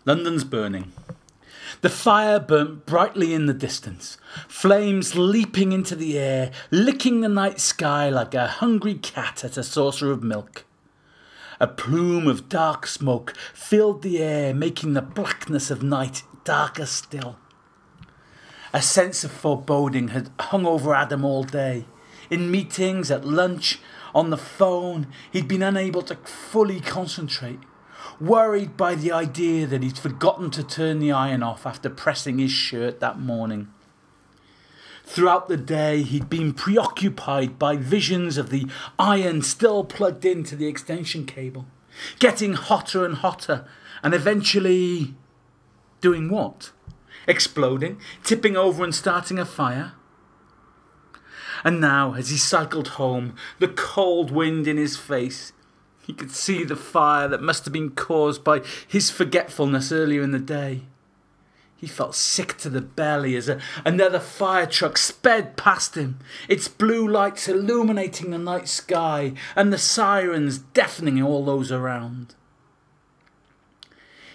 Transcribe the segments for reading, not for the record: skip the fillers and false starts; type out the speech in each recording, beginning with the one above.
London's burning. The fire burnt brightly in the distance, flames leaping into the air, licking the night sky like a hungry cat at a saucer of milk. A plume of dark smoke filled the air, making the blackness of night darker still. A sense of foreboding had hung over Adam all day. In meetings, at lunch, on the phone, he'd been unable to fully concentrate, worried by the idea that he'd forgotten to turn the iron off after pressing his shirt that morning. Throughout the day, he'd been preoccupied by visions of the iron still plugged into the extension cable, getting hotter and hotter, and eventually doing what? Exploding, tipping over and starting a fire? And now, as he cycled home, the cold wind in his face, he could see the fire that must have been caused by his forgetfulness earlier in the day. He felt sick to the belly as another fire truck sped past him, its blue lights illuminating the night sky and the sirens deafening all those around.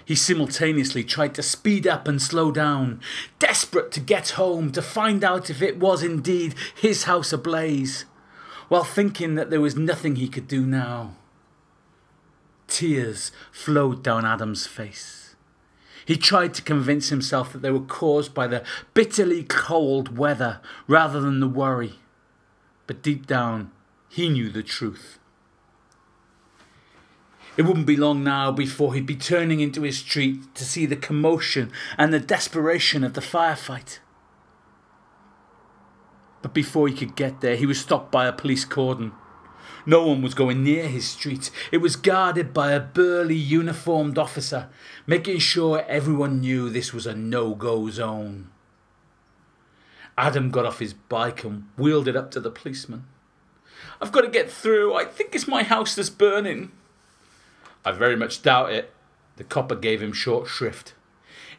He simultaneously tried to speed up and slow down, desperate to get home to find out if it was indeed his house ablaze, while thinking that there was nothing he could do now. Tears flowed down Adam's face. He tried to convince himself that they were caused by the bitterly cold weather rather than the worry, but deep down he knew the truth. It wouldn't be long now before he'd be turning into his street to see the commotion and the desperation of the firefight. But before he could get there, he was stopped by a police cordon. No one was going near his street. It was guarded by a burly uniformed officer, making sure everyone knew this was a no-go zone. Adam got off his bike and wheeled it up to the policeman. "I've got to get through. I think it's my house that's burning." "I very much doubt it." The copper gave him short shrift.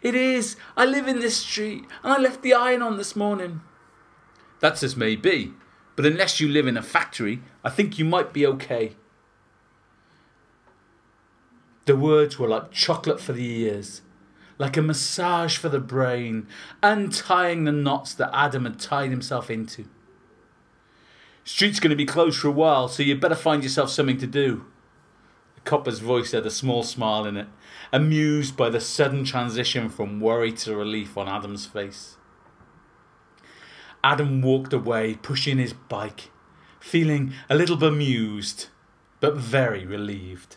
"It is. I live in this street and I left the iron on this morning." "That's as may be, but unless you live in a factory, I think you might be okay." The words were like chocolate for the ears, like a massage for the brain, untying the knots that Adam had tied himself into. "Street's going to be closed for a while, so you'd better find yourself something to do." The copper's voice had a small smile in it, amused by the sudden transition from worry to relief on Adam's face. Adam walked away, pushing his bike, feeling a little bemused, but very relieved.